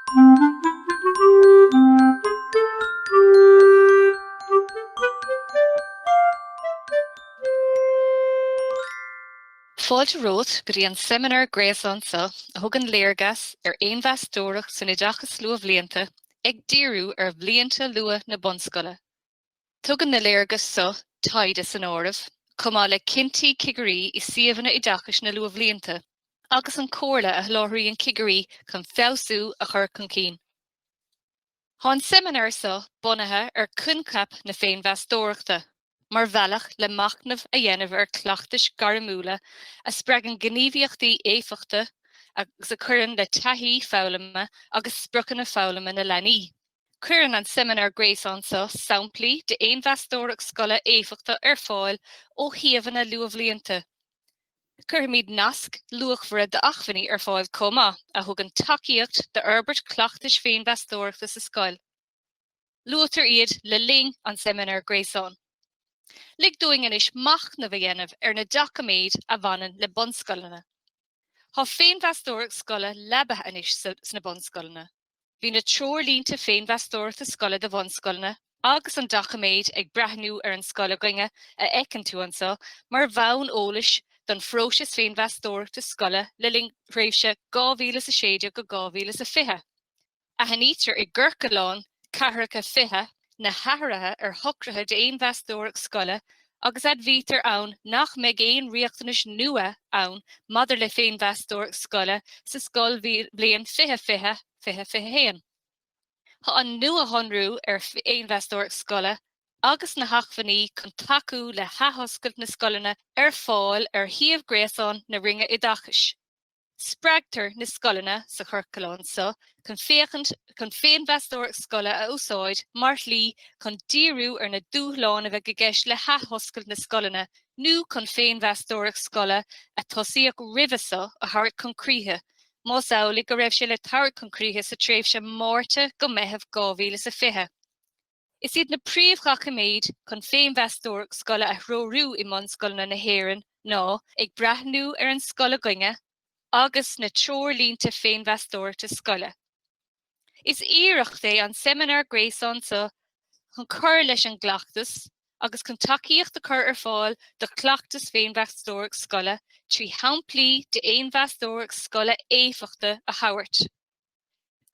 Fáilte rót go dtí an seminar gréasáinsa a thug an léargas Feinmheastóireacht san Oideachas Luathbhlianta ag díriú bhlianta lua na bunscoile. Tugann na léargas taide san áireamh, chumá le cinntií cigarí I suíomhanna Oideachas na Luathbhlianta, agus an cóirla a thláthraí an cigarí chun feabhsú a chur chun cinn. Tá an seminar bunaithe cuncap na Feinmheastóireachta, mar bhealach le machnamh a dhéanamh cleachtais garamúla a spreagan gníomhaíochtaí éifeachta agus a chuireann le taithí fáilime agus spriocanna fáilime na leanaí. Cuireann an seminar gréasáinsa samplaí de Feinmheastóireacht scoile éifeachta fáil ó thaobhanna Luathbhlianta. Cuirmid nasc luachmhara de achmhainní fáil comá a thug an tacaíocht de Herbert cleachtais Feinmheastóireachta sa scoil. Luatar iad le ling an seminar gréasán. Lig doing inis machnamh a dhéanamh na dacaméid a bhanan le bunscoilena. Tá Feinmheastóireacht scoile lebah inis sna bunscoilena. Bhí na treoirlínta Feinmheastóireachta scoile de bunscoilena agus an dacaméid ag breathnú an scoile goinge a ecan tú ansa mar bhain ólais don phróisis Feinmheastóireachta scoile le ling réimse 2016 go 2020. A hanítar I ggurcaláin Cathracha fiche na hathrathe thucrathe de Feinmheastóireacht scoile agus admhítar ann nach mbeidh aon riachtanas nua ann maidir le Feinmheastóireacht scoile sa scoil bliain fiche héan. Tá an nua honrú Feinmheastóireacht scoile agus na hachmhainní chun taú le hathoscailt na scoilena fáil thaobh gréasán na ringe Oideachais. Spreagtar na scoilena sa churcaláin chun Feinmheastóireacht scoile a úsáid mar lí chun díriú na dúshláin a bheith go gceist le hathoscailt na scoilena nó chun Feinmheastóireacht scoile a tosaíoch ribhasa a thart chun críthe, má samhlaigh go raibh sé le thart chun críthe sa tréimhse Márta go meitheamh 2020. Is iad na príomhchachaméid chun Feinmheastóireacht scoile a thrórú I mbun na hÉireann ná ag breathnú an scoile goinge agus na treoirlínta Feinmheastóireachta scoile. Is iarracht é an seminar gréasáinsa chun chur leis an gleachtas agus chun tacaíocht a chur fáil do cleachtas Feinmheastóireacht scoile trí hamplí de Feinmheastóireacht scoile éifeachta a thabhairt.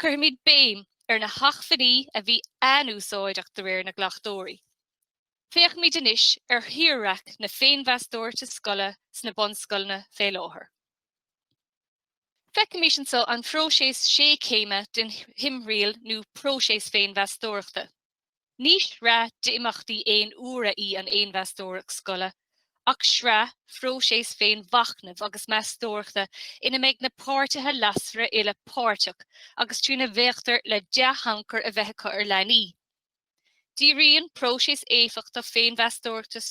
Cuirmid béim na hachmhainní a bhí anúsáideach de réir na gleachtóirí. Féachmid inis thiarrach na Feinmheastóireachta scoile sna bunscoilena fé láthair. Feicimid an phróisis sé céime den himrial nó próisis Feinmheastóireachta. Níos rá d'imachtaí éon uaire í an Feinmheastóireacht scoile, ach srá phróisis Feinmhachnamh agus meastóireachta ina mbeidh na páirtithe lasfra le páirteach agus trína bhéachtar le deathankar a bheitcha leanaí. Díríonn próisis éifeachta Feinmheastóireachta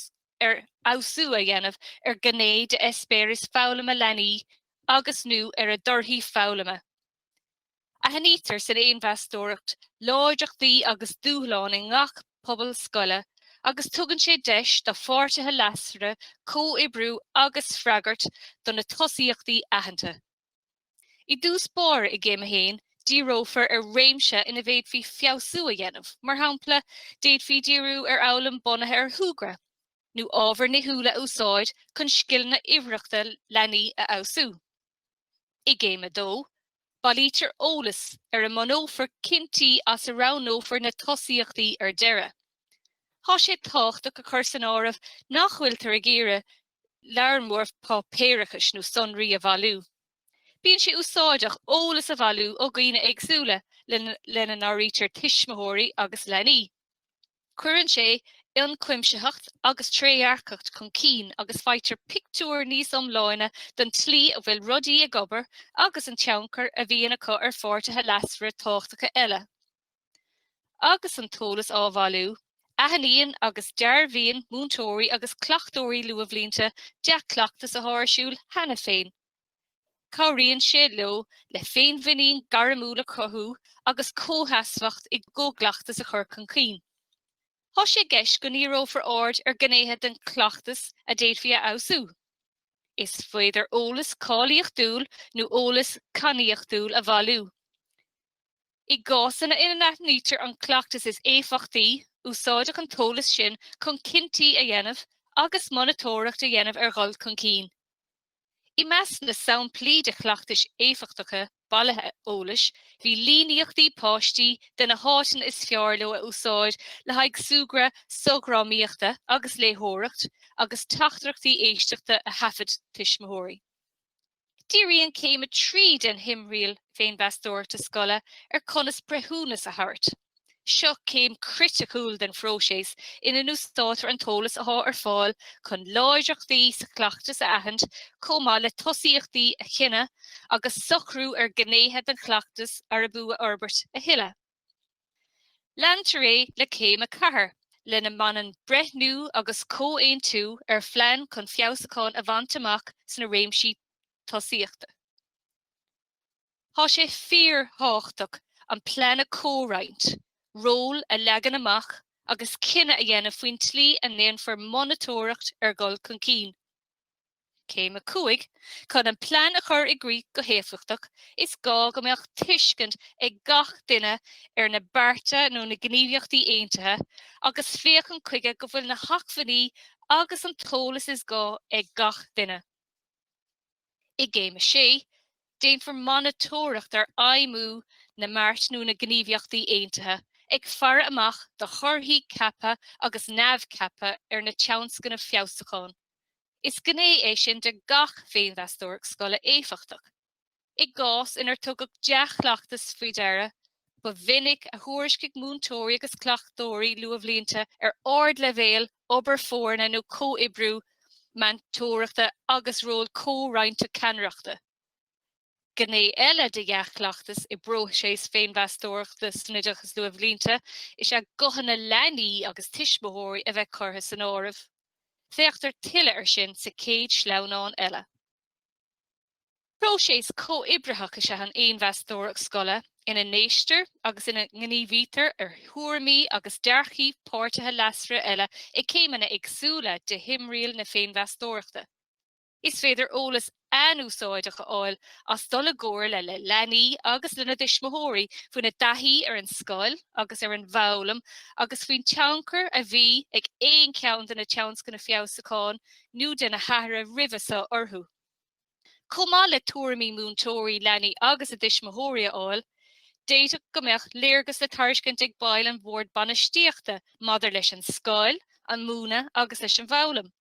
áusú a dhéanamh gnéad de espéris fáilime leanaí agus nó a dorthaí fáilime. A hanítar san Feinmheastóireacht láideachtaí agus dúshláin I ngach pobal scoile agus tugann sé deis do pháirtithe lasfra cóibriú agus freagart don na tosaíochtaí aitheanta. I dús báir I ggéime héin, dírófar réimse ina bhéad fhí feabhsú a dhéanamh, mar shampla déad fhí díriú amhlainn bunathe thugra, nó ábhar na húla úsáid chun scileanna ibhreachta leanaí a áusú. I ggéime dó, bailítear ólas an monófar cinntií as a ránófar na tosaíochtaí deire. Tá sé tácht go chur san áireamh nach bhfuiltar a gcéire learmórh pápéirechas nó sonraí a bhailú. Bíonn sé úsáideach ólas a bhailú ó gcaoine éagsúla lena áirítear tuismitheoirí agus leanaí. Cuireann sé ioncuimseacht agus tréarcacht chun cinn agus fáitear pictiúir níos iomláine don tlí a bhfuil rudaí a gcobar agus an teanchar a bhíonn acu fáirtithe lasfra táchtacha eile. Agus an tólas ábhailú, aithníonn agus dearbhíonn múntóirí agus cleachtóirí Luathbhlianta deachcleachtas a tháirisiúil hena féin. Cabhraíonn sé leo le féinmhínín garamúla cothú agus cóthasfacht I ggógleachtas a chur chun cinn. Tá sé gceist go nírófar ard gnéithe den cleachtas a déad fí a áusú. Is féidir ólas cálaíocht dúil nó ólas caníocht dúil a bhailú. I gcásanna ina nítar an cleachtas is éfachtaí, úsáideach an tólas sin chun cinntií a dhéanamh agus monitóireacht a dhéanamh ar gholl chun cín. I meas na saon plí de chleachtais éfachtacha bailithe ólas, bhí líníochtaí páistí den na háitin is fearló a úsáid le haig súgra sográmíochta agus léthóireacht agus taachtarachtaí éisteachta a hafid tuismóirí. Díriú céim a trí den himrial Feinmheastóireachta scoile ar conas brethúnas a thart. Seo céim criticúil den phróiseas ina nústátar an tólas athá ar fáil chun láideachtaí sa cleachtas a ahand comá le tosaíochtaí a chinne agus socrú ar gnéthe den cleachtas ar a bua orbert a hiile. Leantar é le céim a cahar, le na manan brethnú agus có-aon tú ar phlean chun fiosacháin a bhaint amach sna réimsí tosaíochta. Tá sé fíor-háchtach an pleanna córaint, ról a legan amach agus cinenne a dhéanamh faoin tlí a néan for monitóireacht ar gol chun cín. Céim a cuaig, chun an plean a chur i grí go héfachtach is gá go mbeadh tuiscint ag gach duine ar na bearta nó na gníomhaíochtaí aontaithe agus féach an chuige go bhfuil na hachfaní agus an tólas is gá ag gach duine. I géime sé, déan for monitóireacht ar aimimú na máirtnú na gníomhaíochtaí aontaithe ag fear amach do chorthaí cappa agus neamhcappa ar na teanscanna fiosacháin. Is gné é sin de gach Feinmheastóireacht scoile éfachtach. I gás inar tugad deachleachtas faoi deire, ba vinnig a thuairiscigh múntóirí agus cleachtóirí Luathbhlianta ar ard levéal obair fórna nó có-ibriú mentóireachta agus ról có-roinnta ceannreachta. Gné eile de deachleachtas I bróiséis Feinmheastóireachta Oideachas Luathbhlianta is a gcothanna leanaí agus tuismóirí a bheith curtha san áireamh. Féachtar tuile ar sin sa céad sleamhnán eile. Próiséis có-ibreacha is an Feinmheastóireacht scoile ina néistir agus ina gníomhítar ar thuairimí agus dearchaí páirtithe leasra eile I céimeanna agsúla de himrial na Feinmheastóireachta. Is féidir ólas anúsáideacha áil as dul a gcóir le leanaí agus lena tuismóirí faoin na daithí ar an scoil agus ar an bhoghlaim agus faoin teancair a bhí ag éon ceann den na teanscanna fiosacháin nó den na hathra ribhasa orthú. Comá le tuairimí múntóirí leanaí agus a tuismóirí áil, déiteach go mbeadh léargas le tairiscint ag bail an bhord banistíochta maidir leis an scoil, an múna agus leis an bhoghlaim.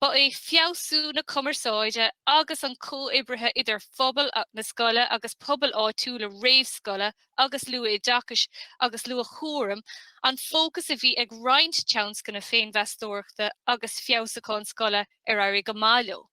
Ba é fiosú na cumarsáide agus an có-ibrithe idir phobal na scoile agus pobal áitiú le réamhscoile agus lua Oideachas agus lua chóram an fócas a bhí ag roinnt teanscanna Feinmheastóireachta agus fiosacháin scoile ar éirí go máileo.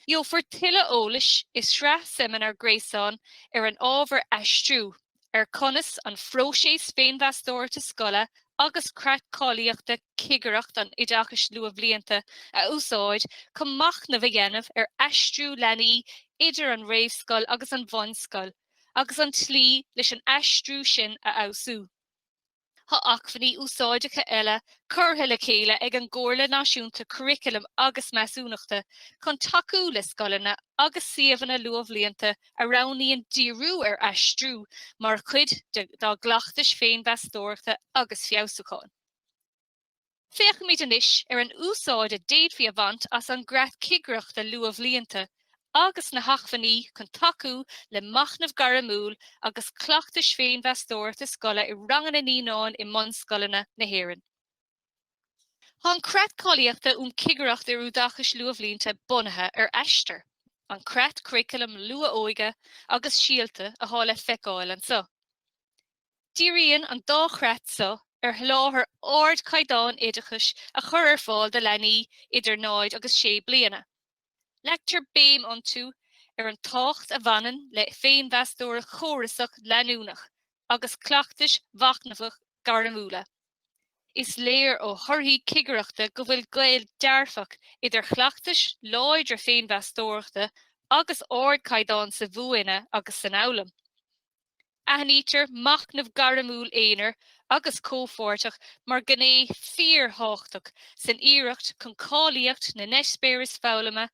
Jo for tuile ólas is sra seminar gréasán ar an ábhar aistriú ar conas an phróiséis Feinmheastóireachta scoile agus creatcáilíochta cigeacht an Oideachas Luathbhlianta a úsáid chun mach na bheith dhéanamh ar aistriú leanaí idir an réamhscoil agus an bunscoil, agus an tlí leis an aistriú sin a ausú. Tá achfaní úsáideacha eile curtha le chéile ag an gcomharla náisiúnta curriculum agus measúnachta chun takeú le scoileanna agus siomhanna Luathbhlianta a roghnaíonn díriú ar aistriú mar chuid dá gleachtais Feinmheastóireachta agus fiosacháin. Féach míid anois ar an úsáid a déadmhí a bhaint as an grat cigeacht a Luathbhlianta agus na hachfaní chun takeú le machnamh garamúil agus cleachtais Feinmheastóireachta scoile I rangan na níonáin I bunscoileanna na hÉireann. Tá an creatcáilíochta cigeacht ar Oideachas Luathbhlianta bunaithe ar aistear, an creat curriculum lua óige agus síalta a tháinig feicáil an so. Díríonn an dá creat so ar láthair ard caighdeán Oideachas a chur ar fáil de leanaí idir 9 agus 6 bliana. Lector béim ontú ar an tácht a bhanan le Feinmheastóireacht chórasach leanúnach agus cleachtais bhachnamhach garamúla. Is léir ó thorthaí cigeaachta go bhfuil gaol dearfach idir chleachtais láidir Feinmheastóireachta agus ard caighdeán sa bhuaine agus san eolam. Aithnítear machnamh garamúil éonar agus cófortach mar gné fíor-háchtach san iireacht chun cáilíocht na neispéiris foghlama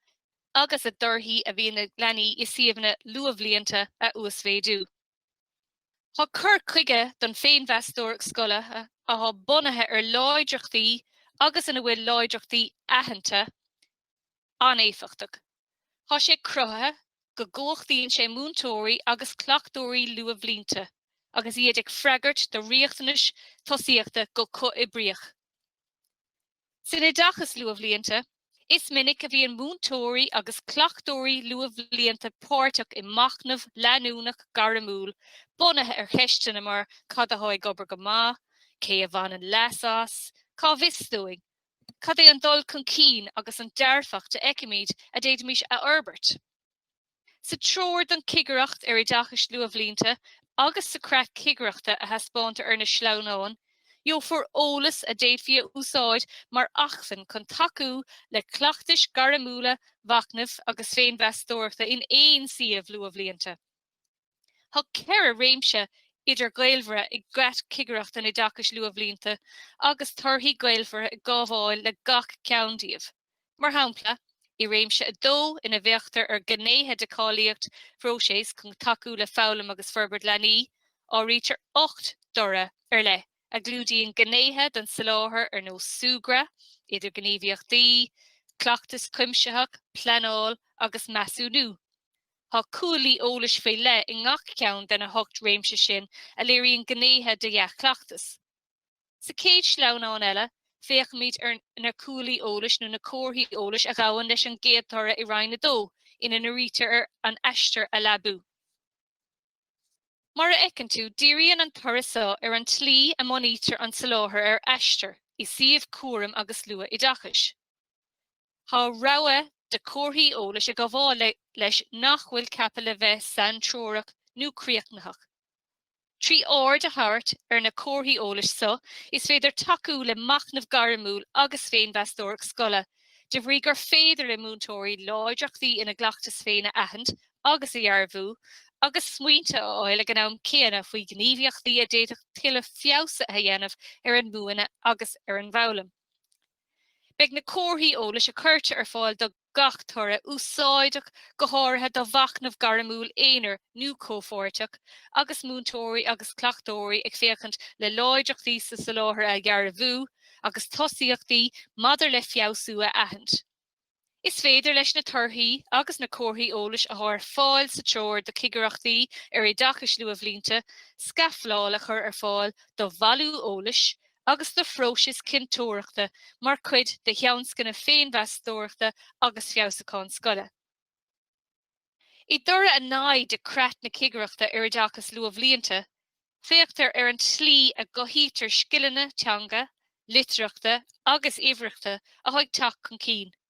agus a dorthaí a bhí na leanaí I siomhanna Luathbhlianta a uasmhéadú. Tá cur chuige don Feinmheastóireacht scoile a há bunathe láideachtaí agus ina bhfuil láideachtaí aitheanta anéifichtach. Tá sé crutha go gcóchtaíonn sé múntóirí agus cleachtóirí luatbhlianta, agus iad ag freagart do riachtanas tosaíochta go co-ibriach. Sin Oideachas Luathbhlianta, is minic a bhíon múntóirí agus cleachtóirí luatbhlianta páirteach i machnamh leanúnach garamúl, bunathe ar cheistina mar cad a háid gobar go maith, cé a bhain an leasás, cá bhistúing, cad é an dul chun cín agus an dearfacht a eicimid a déadmís a Herbert. Sa tror don cigeacht ar Oideachas Luathbhlianta agus sa crack cigeachta a haspáinte ar na sleanáin, jo for ólas a déadfia úsáid mar achfan chun taú le cleachtais garamúla bhachnamh agus Feinmheastóireachta in éon siamh Luathbhlianta. Tá ceithre réimse idir gailmhre i grat cigeacht an Oideachas Luathbhlianta agus torthaí gailmhre i gábháil le gach ceanndíobh. Mar hampla, I réimse a dó ina bheachtar ar gnéthe de cáilíocht bhróiséis chun taú le fálam agus ferbert lenaí á rítar 8 dora ar le. A glúdíon gnéthe don saláthair ar nó súgra, idir gníomhaíochtaí, cleachtas cuimseach, pleanáil agus measú nu. Tá cúlaí ólas fé le I ngach ceann den a hocht réimse sin a léiríonn gnéthe de dheach cleachtas. Sa céad sleanáin eile, féachmid ar na cúlaí ólas nó na cóirthaí ólas a ghabhann leis an géadtóra I roinna dó, ina na rítar ar an eistir a labú. Mar a ecan tú, díríonn an turasá ar an tlí a monítar an saláthair ar eistir, I siomh cuaram agus lua Oideachas. Tá rogha de cóirthaí ólas a go bháil leis nach bhfuil cappa le bheith san tróireach nó críochnaach. Trí áir de thart ar na cóirthaí ólas so, is féidir taú le machnamh garamúl agus Feinmheastóireacht scoile, de bhrí gur féidir le múntóirí láideachtaí ina gleachtas féine ahand agus a dhearbhú, agus smuointe áil a gnám céanna faoi gníomhaíochtaí a déadach tuile fiabhsa a dhéanamh ar an múine agus ar an bhoghlaim. Beag na cóirthaí ólas a chuirte ar fáil do gach tóra úsáideach go háirithe do bhachnamh garamúl éonar nó cópháirteach, agus múntóirí agus cleachtóirí ag féachant le láideachtaí sa saláthair a dhearbhú agus tosaíochtaí madidir le fiabhsú a ahand. Is féidir leis na torthaí agus na cóirthaí ólas a thar fáil sa teoir do cigeachtaí ar Oideachas Luathbhlianta, scafláil a chur ar fáil do bhalú ólas agus do phróisis cintóireachta mar cuid de cheannscanna Feinmheastóireachta agus fiabhsacán scoile. I dora a náid de crat na cigeachta ar Oideachas Luathbhlianta, féachtar ar an tlí a gohítar scileanna teanga, litreachta agus iibhreachta a chuid teach chun cín.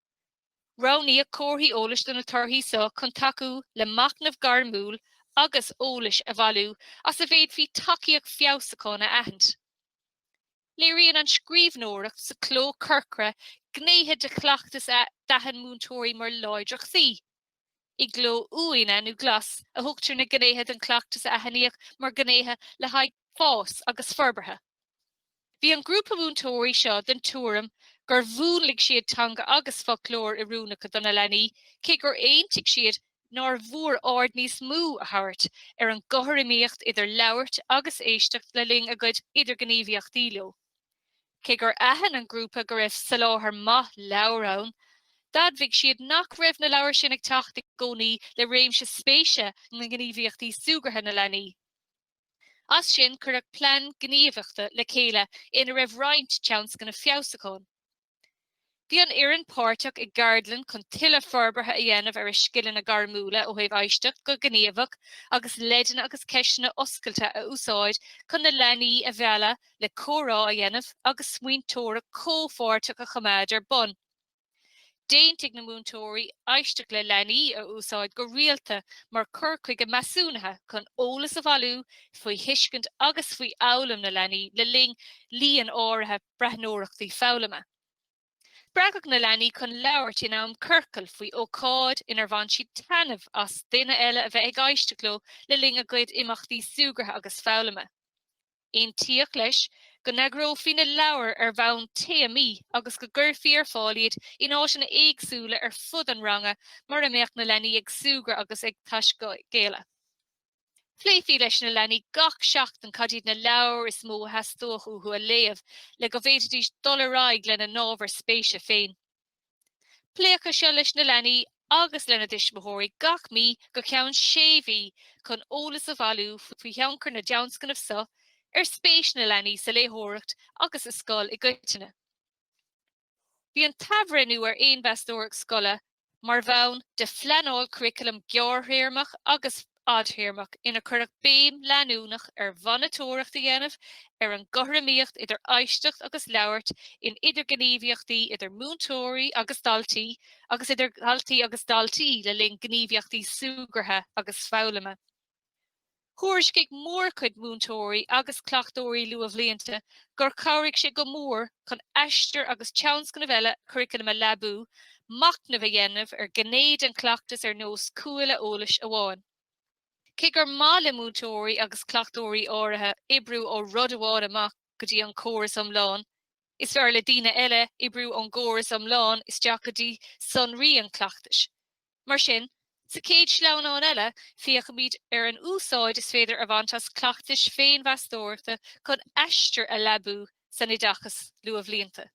Ránaí a cóirthaí ólas don na torthaí so chun taú le machnamh garamúl agus ólas a bhalú as a bhéad bhí tacaíoch fiabhsacán a ahand. Léiríonn an scríbhnóireacht sa cló curcra gnéithe de cleachtas a dahan múntóirí mar láideachtaí. I gló uaine nó glas a thugtar na gnéithe den cleachtas a haníoch mar gnéithe le haid fás agus forbartha. Bhí an grúpa múntóirí seo den túram gur bhúlaigh siad teanga agus folklór I rúnacha donna lenaí, cé gur aontaigh siad nar bhuair ard níos mú a thabhairt ar an gothairmíocht idir labhairt agus éisteacht le ling a gcuid idir gníomhaíochtaí leo. Cé gur aithin an grúpa go raibh saláthair maith leabharán, d'admhaigh siad nach raibh na labhair sin ag teacht ag gcónaí le réimse spéise na gníomhaíochtaí sugartha na lenaí. As sin chuireadh plean gníomhaíochta le chéile ina raibh roinnt teannscanna fiabhsacán. Bhí an iarrainn páirteach I gardlan chun tuile forbartha a dhéanamh ar a scileanna garamúla ó thaobh aisteach go gníomhach agus leideanna agus ceisina oscailta a úsáid chun na lenaí a bheala le córá a dhéanamh agus smaointóra cópháirteach a chomáid ar bun. Déantaigh na múntóirí aisteach le lenaí a úsáid go rialta mar cur chuig a measúnathe chun ólas a bhalú faoi thuiscint agus faoi amhlaim na lenaí le ling líon áirithe brethnóireachtaí fáilime. Bragach na lenaí chun labhairt in am curcail faoi ócáid inar bhain siad tainmh as duine eile a bheith ag aisteach leo le ling a gcuid imeachtaí sugartha agus fáilime. Aon tíoch leis go negrófaí na labhair ar bhain TMI agus go gcuirfí ar fáiliad in áisina éagsúla ar fud an ranga mar a mbeadh na lenaí ag sugra agus ag taiscéile. Pléfi leis na lení gach seachtain cadíad na leabhar is mó heastóchú a léamh le go bhéidir dollarráig le na nábhar spéise féin. Pléocha seo leis na lení agus lena dismóirí gach mí go ceann séhí chun ólas a bhú faoi theancar na deanscanmh sa spéis na lení sa léthireacht agus is scoil i gcuiteanna. Bhí an tabhrenú ar Feinmheastóireacht scoile mar bhain de fleanáil curriculum gearthéarmach agus adhéarmach ina chuireach béim leanúnach ar bhanatóireacht a dhéanamh ar an gothraíocht idir aisteach agus leabhart in idir gníomhaíochtaí idir múntóirí agus daltaí agus idir daltaí agus daltaí le linn gníomhaíochtaí súgartha agus fáilime. Thuairiscigh mór chuid múntóirí agus cleachtóirí luatbhlianta gur cabhraigh sé go mór chun aistear agus teanscanna bheile curriculum a labú macna bheith dhéanamh ar gnéad an cleachtas ar nós cuaille eolais amháin. Cé gur mála múntóirí agus cleachtóirí áirithe ibriú ó rud amháin amach go dtí an córas amláin, is fearr le daoine eile ibriú an córas amláin is deach go dtí sonraí an cleachtas. Mar sin, sa céad sleamhnáin eile fiach míad ar an úsáid is féidir a bhainteas cleachtas Feinmheastóireachta chun aistear a labú san Oideachas Luathbhlianta.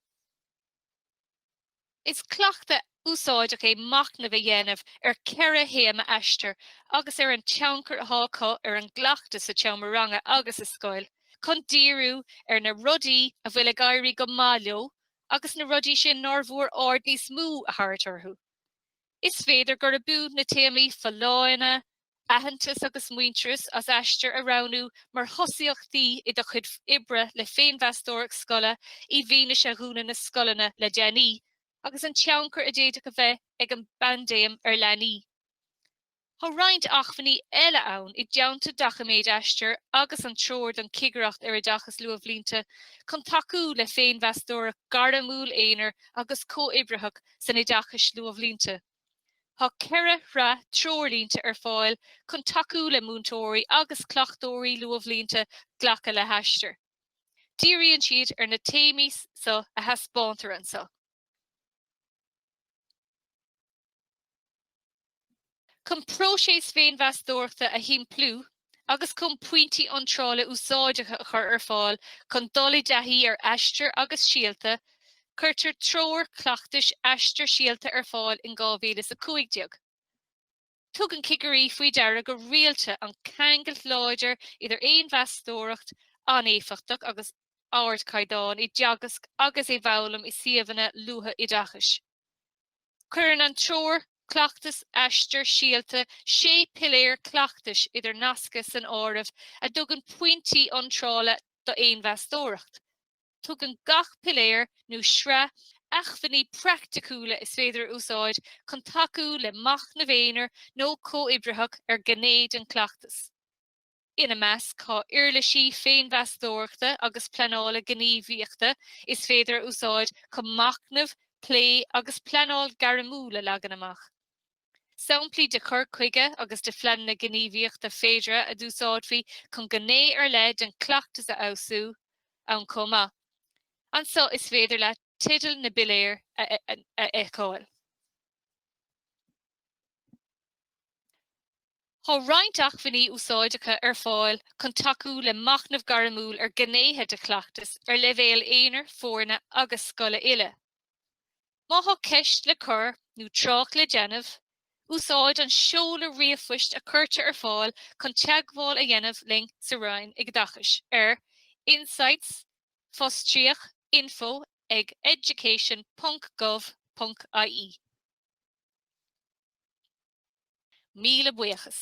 Is cleachta úsáideach é macna bheith dhéanamh ar ceithre héama aistear agus ar an teancar hácha ar an gleachtas sa teamaranga agus is scoil, chun díriú ar na rudaí a bhfuil a gairí go máileo agus na rudaí sin nár-mhór ard níos mú a thart. Is féidir gur a bú na téamaí faláine, ahantas agus muintras as aistear a ranú mar thosaíochtaí i do chud ibre le Feinmheastóireacht scoile i bhíne se dhúna na scolanna le déanaí, agus an teancar a déad go bheith ag an bandéim ar leanaí. Tá roinnt achmhainní eile ann i deanta dachaméid aistear agus an treord an cigeacht ar Oideachas Luathbhlianta chun taú le Feinmheastóireacht garamúil éonar agus cóibretheach san Oideachas Luathbhlianta. Tá ceithre ra treorlínta ar fáil chun taú le múntóirí agus cleachtóirí Luathbhlianta ghlacha le heistear. Díríonn siad ar na téamaí sa a theaspáintear ansa. Chun próséis Feinmheastóireachta a thimplú agus chun pointí antrála úsáideacha a chur ar fáil chun dul deithí ar aistear agus síalta, chuirtear treor cleachtais aistear síalta ar fáil in 2015. Tug an cigearí faoi deara go rialta an ceangailt láidir idir Feinmheastóireacht anéifiachtach agus ard caidáin i deagas agus é bhoghlaim i siomhanna luatha Oideachais. Cuireann an treor cleachtas aistear síalta 6 piléir cleachtais idir nasca san áireamh a dtugann pointí antrála do Feinmheastóireacht. Tugann gach piléir nó sre achmhainní practicúla is féidir úsáid chun taú le mach na bhéanaar nó cóibretheach ar gnéad an cleachtas. Ina meas cá uirlisí Feinmheastóireachta agus pleanála gníomhaíochta is féidir úsáid chun macnamh, plé agus pleanáil garamúla legan amach. Samplaí de chur chuige agus de phleanna gníomhaíochta féidre a dúsáid faoi chun gné ar leid an cleachtas a ausú an comma. An so is féidir le tidal na biléir a eicáil. Tá roinnt achmhainní úsáideacha ar fáil chun taú le macnamh garamúil ar gnéithe de cleachtas ar leibhéal éonar, fórna agus scoile uile. Má thó ceist le cur nó trách le déanamh, úsáid an seola riamhfuist a chuirte ar fáil chun teagmháil a dhéanamh ling sa roinn ag Oideachais ar insights fostríoch info ag education.gov.ie. Míle buíochas.